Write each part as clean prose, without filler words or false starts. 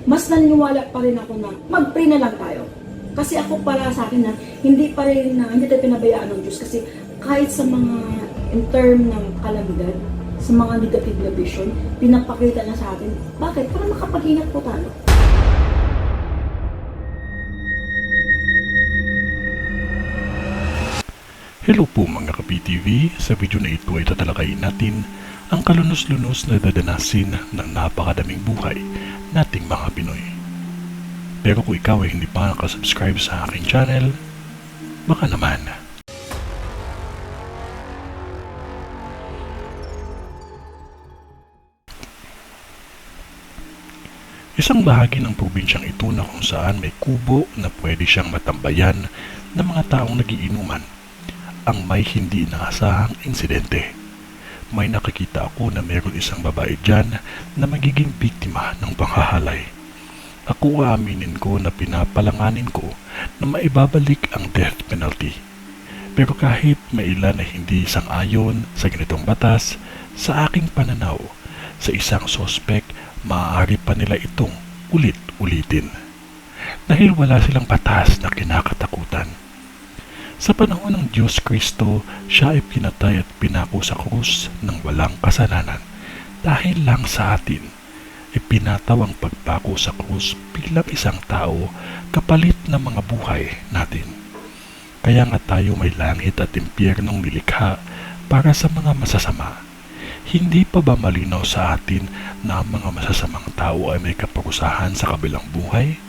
mas naniniwala pa rin ako na mag-pray na lang tayo. Kasi ako para sa akin na hindi tayo pinabayaan ng Diyos kasi kahit sa mga in term ng kalamidad, sa mga negative na vision, pinapakita na sa atin. Bakit? Para makapag-ingat po tayo. Hello po mga ka-PTV, sa video na ito ay tatalakayin natin ang kalunos-lunos na dadanasin ng napakadaming buhay nating mga Pinoy. Pero kung ikaw ay hindi pa nakasubscribe sa aking channel, baka naman. Isang bahagi ng probinsyang ito na kung saan may kubo na pwede siyang matambayan ng mga taong nagiinuman ang may hindi inaasahang insidente. May nakikita ako na mayroon isang babae dyan na magiging biktima ng panghahalay. Ako aaminin ko na pinapalanganin ko na maibabalik ang death penalty. Pero kahit may ilan na hindi sang-ayon sa ganitong batas, sa aking pananaw, sa isang sospek, maaari pa nila itong ulit-ulitin. Dahil wala silang batas na kinakatakutan. Sa panahon ng Diyos Kristo, siya ay pinatay at pinako sa krus ng walang kasalanan. Dahil lang sa atin, ipinataw ang pagpako sa krus bilang isang tao kapalit ng mga buhay natin. Kaya nga tayo may langit at impyernong nilikha para sa mga masasama. Hindi pa ba malinaw sa atin na ang mga masasamang tao ay may kaparusahan sa kabilang buhay?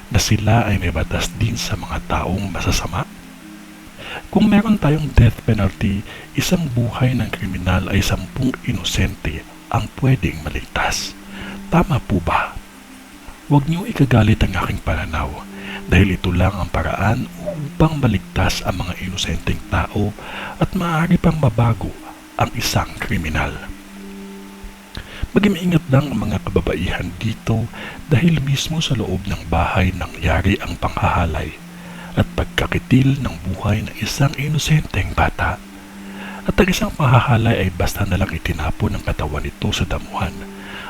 Na sila ay may batas din sa mga taong masasama? Kung meron tayong death penalty, isang buhay ng kriminal ay 10 inosente ang pwedeng maligtas. Tama po ba? Huwag niyo ikagalit ang aking pananaw dahil ito lang ang paraan upang maligtas ang mga inosenteng tao at maaari pang mabago ang isang kriminal. Mag-iingat lang ang mga kababaihan dito dahil mismo sa loob ng bahay nangyari ang panghahalay at pagkakitil ng buhay ng isang inosenteng bata. At ang isang panghahalay ay basta na lang itinapon ng katawan nito sa damuhan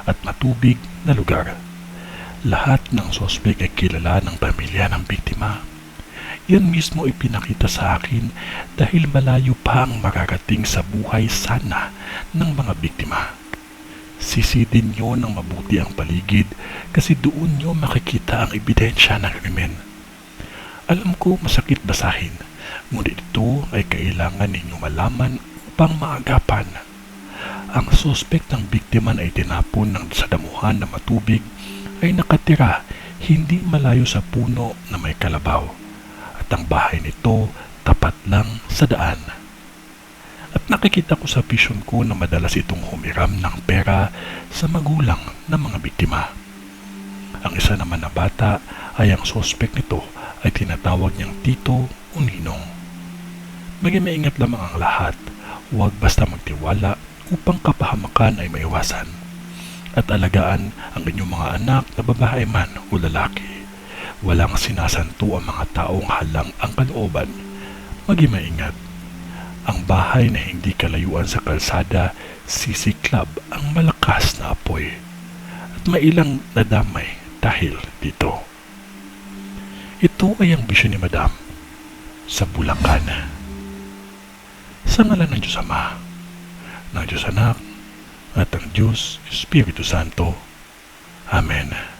at matubig na lugar. Lahat ng sospek ay kilala ng pamilya ng biktima. Yan mismo ipinakita sa akin dahil malayo pa ang mararating sa buhay sana ng mga biktima. Sisidin nyo ng mabuti ang paligid kasi doon nyo makikita ang ebidensya ng krimen. Alam ko masakit basahin, ngunit ito ay kailangan ninyo malaman upang maagapan. Ang sospek ng biktima na itinapon sa damuhan na matubig ay nakatira hindi malayo sa puno na may kalabaw at ang bahay nito tapat lang sa daan. At nakikita ko sa vision ko na madalas itong humiram ng pera sa magulang ng mga biktima. Ang isa naman na bata ay ang sospek nito ay tinatawag niyang tito o ninong. Maging maingat lamang ang lahat, huwag basta magtiwala upang kapahamakan ay maiwasan. At alagaan ang inyong mga anak na babae man o lalaki. Walang sinasanto ang mga taong halang ang kalooban. Maging maingat. Ang bahay na hindi kalayuan sa kalsada, sisiklab ang malakas na apoy. At may ilang nadamay dahil dito. Ito ay ang bisyon ni Madam sa Bulacan. Sa ngalan ng Diyos Ama, ng Diyos Anak, at ng Diyos Espiritu Santo. Amen.